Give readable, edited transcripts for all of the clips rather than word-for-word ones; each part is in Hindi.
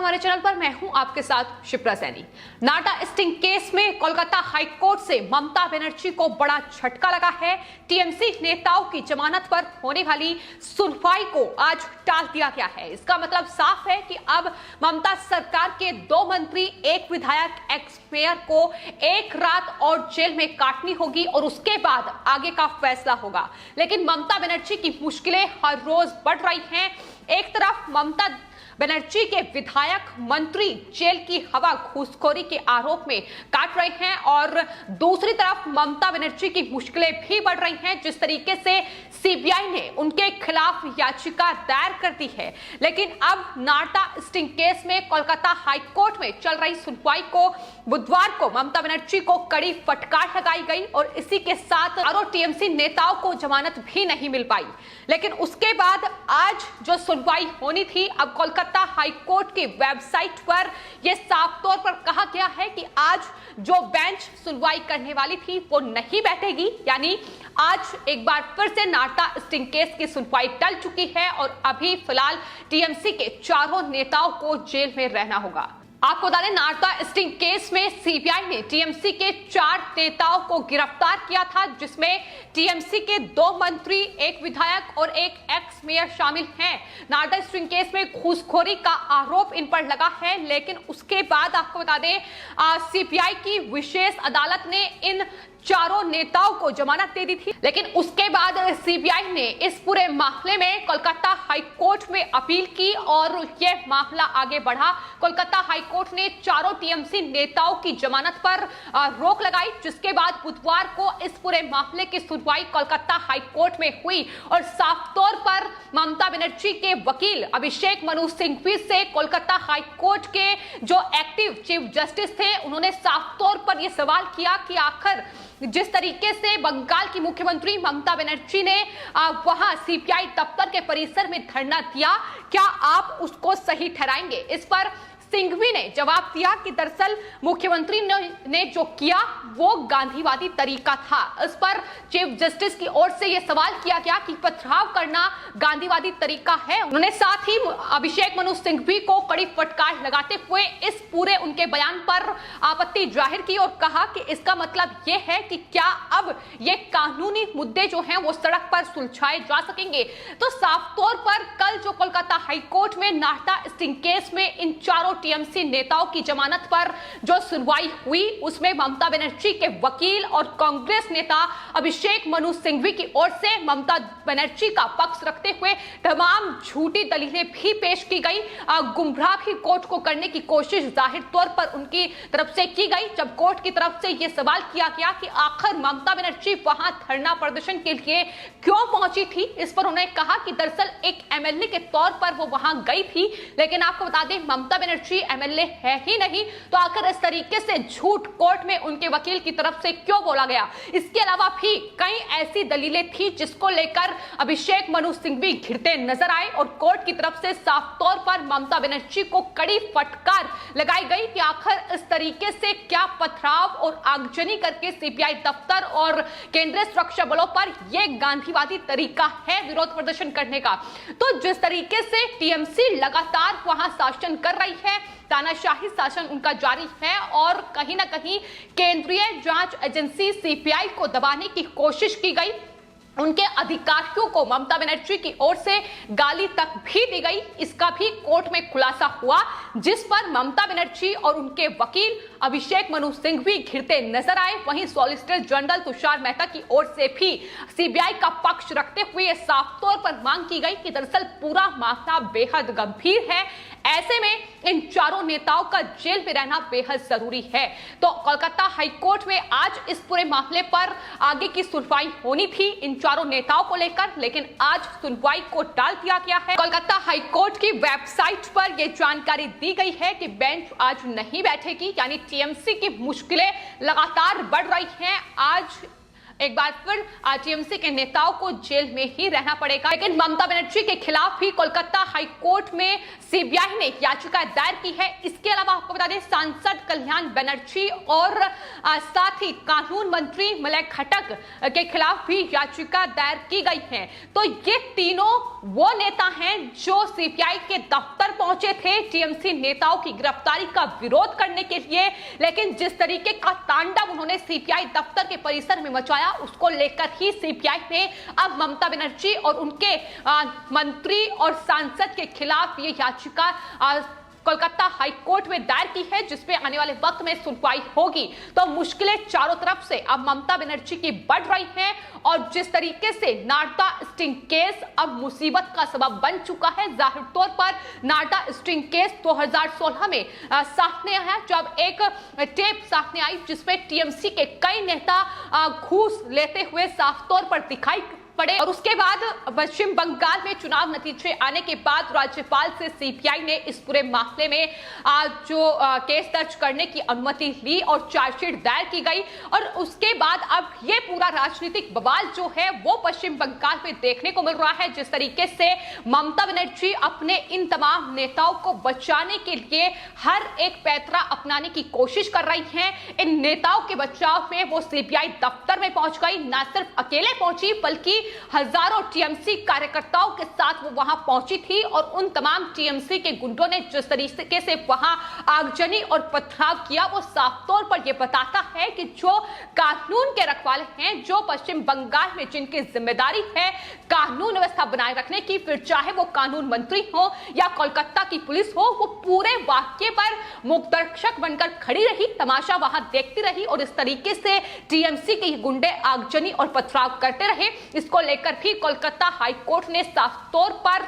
हमारे चैनल पर। मैं हूं आपके साथ शिप्रा सैनी। नाटा स्टिंग केस में कोलकाता हाईकोर्ट से ममता बनर्जी को बड़ा झटका लगा है। टीएमसी नेताओं की जमानत पर होने वाली सुनवाई को आज टाल दिया गया है। इसका मतलब साफ है कि अब ममता सरकार के 2 मंत्री, 1 विधायक, एक्स मेयर को 1 रात और जेल में काटनी होगी और उसके बाद आगे का फैसला होगा। लेकिन ममता बनर्जी की मुश्किलें हर रोज बढ़ रही हैं। एक तरफ ममता बनर्जी के विधायक, मंत्री जेल की हवा घूसखोरी के आरोप में काट रहे हैं और दूसरी तरफ ममता बनर्जी की मुश्किलें भी बढ़ रही हैं। जिस तरीके से सीबीआई ने उनके खिलाफ याचिका दायर कर दी है, लेकिन अब नाटा स्टिंग केस में कोलकाता हाईकोर्ट में चल रही सुनवाई को बुधवार को ममता बनर्जी को कड़ी फटकार लगाई गई और इसी के साथ और टीएमसी नेताओं को जमानत भी नहीं मिल पाई। लेकिन उसके बाद आज जो सुनवाई होनी थी, अब कोलकाता हाईकोर्ट की वेबसाइट पर यह साफ तौर पर कहा गया है कि आज जो बेंच सुनवाई करने वाली थी वो नहीं बैठेगी। यानी आज एक बार फिर से नाटा स्टिंग केस की सुनवाई टल चुकी है और अभी फिलहाल टीएमसी के 4 नेताओं को जेल में रहना होगा। आपको बता दें, नाटा स्टिंग केस में सीबीआई ने टीएमसी के 4 नेताओं को गिरफ्तार किया था, जिसमें टीएमसी के 2 मंत्री, 1 विधायक और 1 एक्स मेयर शामिल हैं। नाटा स्टिंग केस में घूसखोरी का आरोप इन पर लगा है, लेकिन उसके बाद आपको बता दें सीबीआई की विशेष अदालत ने इन 4 नेताओं को जमानत दे दी थी। लेकिन उसके बाद सीबीआई ने इस पूरे मामले में कोलकाता हाईकोर्ट में अपील की और यह मामला आगे बढ़ा। कोलकाता हाईकोर्ट ने 4 टीएमसी नेताओं की जमानत पर रोक लगाई, जिसके बाद बुधवार को इस पूरे मामले की सुनवाई कोलकाता हाईकोर्ट में हुई और साफ तौर पर ममता बनर्जी के वकील अभिषेक मनु सिंघवी से कोलकाता हाईकोर्ट के जो एक्टिव चीफ जस्टिस थे, उन्होंने साफ तौर पर यह सवाल किया कि आखिर जिस तरीके से बंगाल की मुख्यमंत्री ममता बनर्जी ने वहां सीबीआई दफ्तर के परिसर में धरना दिया, क्या आप उसको सही ठहराएंगे? इस पर सिंघवी ने जवाब दिया कि दरअसल मुख्यमंत्री ने जो किया वो गांधीवादी तरीका था। इस पर चीफ जस्टिस की ओर से यह सवाल किया गया कि पथराव करना गांधीवादी तरीका है। उन्होंने साथ ही अभिषेक मनु सिंघवी को कड़ी फटकार लगाते हुए इस पूरे उनके बयान पर आपत्ति जाहिर की और कहा कि इसका मतलब यह है कि क्या अब ये कानूनी मुद्दे जो हैं वो सड़क पर सुलझाए जा सकेंगे। तो साफ तौर पर कल जो कोलकाता हाईकोर्ट में नाटा स्टिंग केस में इन 4 टीएमसी नेताओं की जमानत पर जो सुनवाई हुई, उसमें ममता बनर्जी के वकील और कांग्रेस नेता अभिषेक मनु सिंघवी की ओर से ममता बनर्जी का पक्ष रखते हुए तमाम झूठी दलीलें भी पेश की गई। गुमराह भी कोर्ट को करने की कोशिश जाहिर तौर पर उनकी तरफ से की गई, जब कोर्ट की तरफ से यह सवाल किया गया कि आखिर ममता बनर्जी वहां धरना प्रदर्शन के लिए क्यों पहुंची थी। इस पर उन्होंने कहा कि दरअसल एक एमएलए के तौर पर वो वहां गई थी, लेकिन आपको बता दें ममता बनर्जी एमएलए है ही नहीं, तो आखिर इस तरीके से झूठ कोर्ट में उनके वकील की तरफ से क्यों बोला गया। इसके अलावा भी कई ऐसी दलीलें थी जिसको लेकर अभिषेक मनु सिंघवी घिरते नजर आए और कोर्ट की तरफ से साफ तौर पर ममता बनर्जी को कड़ी फटकार लगाई गई कि आखिर इस तरीके से क्या पथराव और आगजनी करके सीबीआई दफ्तर और केंद्रीय सुरक्षा बलों पर यह गांधीवादी तरीका है विरोध प्रदर्शन करने का। तो जिस तरीके से टीएमसी लगातार वहां शासन कर रही है, तानाशाही शासन उनका जारी है और कहीं ना कहीं केंद्रीय जांच एजेंसी सीबीआई को दबाने की कोशिश की गई, उनके अधिकारियों को ममता बनर्जी की ओर से गाली तक भी दी गई। इसका भी कोर्ट में खुलासा हुआ, जिस पर ममता बनर्जी और उनके वकील अभिषेक मनु सिंघवी घिरते नजर आए। वहीं सॉलिसिटर जनरल तुषार मेहता की ओर से भी सीबीआई का पक्ष रखते हुए साफ तौर पर मांग की गई कि दरअसल पूरा मामला बेहद गंभीर है, ऐसे में इन 4 नेताओं का जेल में रहना बेहद जरूरी है। तो कोलकाता हाईकोर्ट में आज इस पूरे मामले पर आगे की सुनवाई होनी थी इन 4 नेताओं को लेकर, लेकिन आज सुनवाई को टाल दिया गया है। कोलकाता हाईकोर्ट की वेबसाइट पर यह जानकारी दी गई है कि बेंच आज नहीं बैठेगी, यानी टीएमसी की मुश्किलें लगातार बढ़ रही हैं। आज एक बार फिर टीएमसी के नेताओं को जेल में ही रहना पड़ेगा। लेकिन ममता बनर्जी के खिलाफ भी कोलकाता हाईकोर्ट में सीबीआई ने याचिका दायर की है। इसके अलावा आपको बता दें सांसद कल्याण बनर्जी और साथ ही कानून मंत्री मलय खट्टक के खिलाफ भी याचिका दायर की गई है। तो ये तीनों वो नेता हैं जो सीपीआई के दफ्तर पहुंचे थे टीएमसी नेताओं की गिरफ्तारी का विरोध करने के लिए, लेकिन जिस तरीके का तांडव उन्होंने सीपीआई दफ्तर के परिसर में मचाया उसको लेकर ही सीपीआई ने अब ममता बनर्जी और उनके मंत्री और सांसद के खिलाफ ये याचिका कोलकाता हाई कोर्ट में दायर की है, जिसमें आने वाले वक्त में सुनवाई होगी। तो मुश्किलें चारों तरफ से अब ममता बनर्जी की बढ़ रही हैं और जिस तरीके से नारदा स्टिंग केस अब मुसीबत का सबब बन चुका है। जाहिर तौर पर नारदा स्टिंग केस 2016 में सामने आया, जब एक टेप सामने आई जिसमें टीएमसी के कई नेता घूस लेते हुए साफ तौर पर दिखाई पड़े और उसके बाद पश्चिम बंगाल में चुनाव नतीजे आने के बाद राज्यपाल से सीपीआई ने इस पूरे मामले में केस दर्ज करने की अनुमति ली और चार्जशीट दायर की गई। और उसके बाद अब ये पूरा राजनीतिक बवाल जो है वो पश्चिम बंगाल में देखने को मिल रहा है। जिस तरीके से ममता बनर्जी अपने इन तमाम नेताओं को बचाने के लिए हर एक पैतरा अपनाने की कोशिश कर रही हैं। इन नेताओं के बचाव में वो सीपीआई दफ्तर में पहुंच गई, न सिर्फ अकेले पहुंची बल्कि हजारों टीएमसी कार्यकर्ताओं के साथ वो वहां पहुंची थी। और उन तमाम टीएमसी के गुंडों ने जिस तरीके से वहां आगजनी और पथराव किया वो साफ तौर पर यह बताता है कि जो कानून के रखवाले हैं, जो पश्चिम बंगाल में जिनकी जिम्मेदारी है कानून व्यवस्था बनाए रखने की, फिर चाहे वो कानून मंत्री हो या कोलकाता की पुलिस हो, वो पूरे वाक्य पर मुखदर्शक बनकर खड़ी रही, तमाशा वहां देखती रही और इस तरीके से टीएमसी के गुंडे आगजनी और पथराव करते रहे। इसको लेकर भी कोलकाता हाई कोर्ट ने साफ तौर पर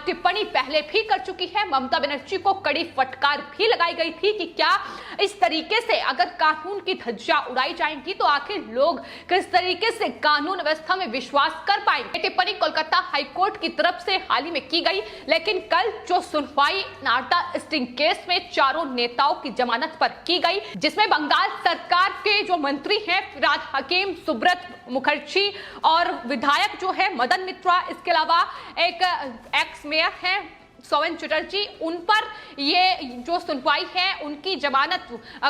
टिप्पणी पहले भी कर चुकी है। ममता बनर्जी को कड़ी फटकार भी लगाई गई थी कि क्या इस तरीके से अगर कानून की धज्जियां उड़ाई जाएंगी तो आखिर लोग किस तरीके से कानून व्यवस्था में विश्वास कर पाएंगे। टिप्पणी कोलकाता हाई कोर्ट की तरफ से हाल ही में की गई, लेकिन कल जो सुनवाई नारदा स्टिंग केस में चारों नेताओं की जमानत पर की गई, जिसमें बंगाल सरकार के जो मंत्री हैं फिराद हकीम, सुब्रत मुखर्जी और विधायक जो है मदन मित्रा, इसके अलावा एक एक्स मेयर है सोवन चटर्जी, उन पर ये जो सुनवाई है उनकी जमानत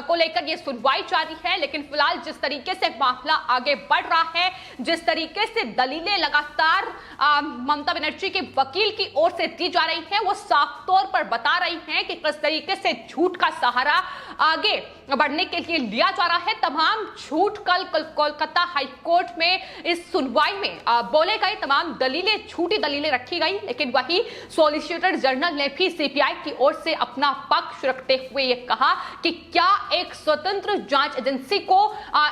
को लेकर ये सुनवाई जारी है। लेकिन फिलहाल जिस तरीके से मामला आगे बढ़ रहा है, जिस तरीके से दलीलें लगातार ममता बनर्जी के वकील की ओर से दी जा रही हैं, वो साफ तौर पर बता रही हैं कि किस तरीके से झूठ का सहारा आगे बढ़ने के लिए लिया जा रहा है। तमाम झूठ कल कोलकाता हाई कोर्ट में इस सुनवाई में बोले गए, तमाम दलीलें झूठी दलीलें रखी गई। लेकिन वही सॉलिसिटर जनरल ने भी सीपीआई की ओर से अपना पक्ष रखते हुए यह कहा कि क्या एक स्वतंत्र जांच एजेंसी को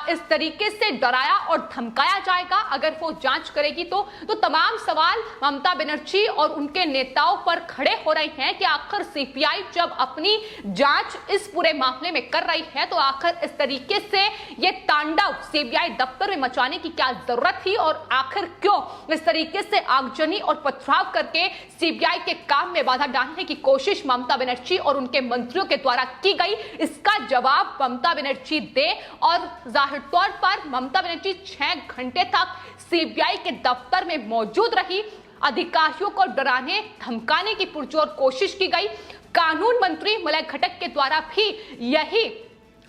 इस तरीके से डराया और धमकाया जाएगा अगर वो जांच करेगी तो तमाम सवाल ममता बनर्जी और उनके नेताओं पर खड़े हो रहे हैं कि आखिर सीपीआई जब अपनी जांच इस पूरे मामले में कर रही है तो आखिर इस तरीके से ये तांडव सीबीआई दफ्तर में मचाने की क्या जरूरत थी और आखिर क्यों इस तरीके से आगजनी और पथराव करके सीबीआई के काम में बाधा डालने की कोशिश ममता बनर्जी और उनके मंत्रियों के द्वारा की गई। इसका जवाब ममता बनर्जी दे। और जाहिर तौर पर ममता बनर्जी 6 घंटे तक सीबीआई के दफ्तर में मौजूद रही। अधिकारियों को डराने धमकाने की पुरजोर कोशिश की गई। कानून मंत्री मलय खट्टक के द्वारा भी यही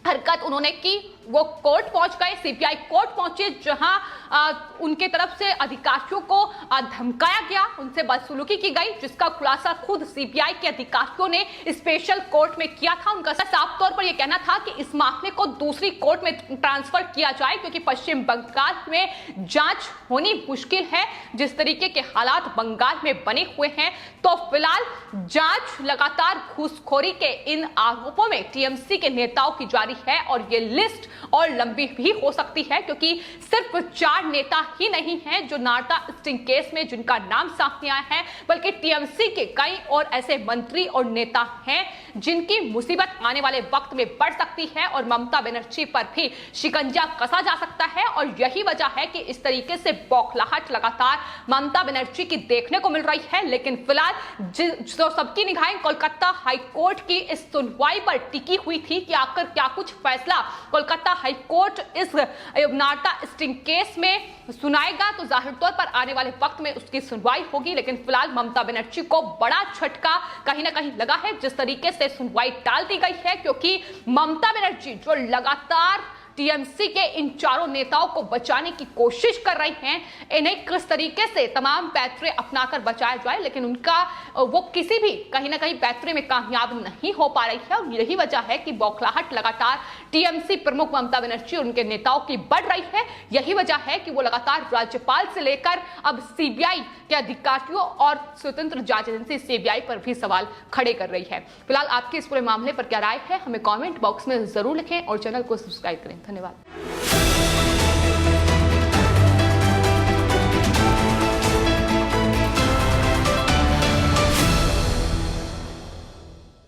हरकत उन्होंने की। वो कोर्ट पहुंच गए, सीबीआई कोर्ट पहुंचे, जहां उनके तरफ से अधिकारियों को धमकाया गया, उनसे बदसलूकी की गई, जिसका खुलासा खुद सीबीआई के अधिकारियों ने स्पेशल कोर्ट में किया था। उनका साफ तौर पर यह कहना था कि इस मामले को दूसरी कोर्ट में ट्रांसफर किया जाए क्योंकि पश्चिम बंगाल में जांच होनी मुश्किल है। जिस तरीके के हालात बंगाल में बने हुए हैं, तो फिलहाल जांच लगातार घूसखोरी के इन आरोपों में टीएमसी के नेताओं की जारी है और ये लिस्ट और लंबी भी हो सकती है क्योंकि सिर्फ 4 नेता ही नहीं हैं जो नारदा स्टिंग केस में जिनका नाम सामने आया है, बल्कि टीएमसी के कई और ऐसे मंत्री और नेता हैं जिनकी मुसीबत आने वाले वक्त में बढ़ सकती है और ममता बनर्जी पर भी शिकंजा कसा जा सकता है। और यही वजह है कि इस तरीके से बौखलाहट लगातार ममता बनर्जी की देखने को मिल रही है। लेकिन फिलहाल जो सबकी निगाहें कोलकाता हाई कोर्ट की इस सुनवाई पर टिकी हुई थी कि आखिर क्या कुछ फैसला कोलकाता हाई कोर्ट इस नारदा स्टिंग केस में सुनाएगा, तो जाहिर तौर पर आने वाले वक्त में उसकी सुनवाई होगी। लेकिन फिलहाल ममता बनर्जी को बड़ा झटका कहीं ना कहीं लगा है जिस तरीके से सुनवाई टाल दी गई है, क्योंकि ममता बनर्जी जो लगातार टीएमसी के इन चारों नेताओं को बचाने की कोशिश कर रही हैं। इन्हें किस तरीके से तमाम पैतरे अपनाकर बचाया जाए, लेकिन उनका वो किसी भी कहीं ना कहीं पैतरे में कामयाब नहीं हो पा रही है। और यही वजह है कि बौखलाहट लगातार टीएमसी प्रमुख ममता बनर्जी और उनके नेताओं की बढ़ रही है। यही वजह है कि वो लगातार राज्यपाल से लेकर अब सीबीआई के अधिकारियों और स्वतंत्र जांच एजेंसी सीबीआई पर भी सवाल खड़े कर रही है। फिलहाल आपके इस पूरे मामले पर क्या राय है, हमें कमेंट बॉक्स में जरूर लिखें और चैनल को सब्सक्राइब करें। धन्यवाद।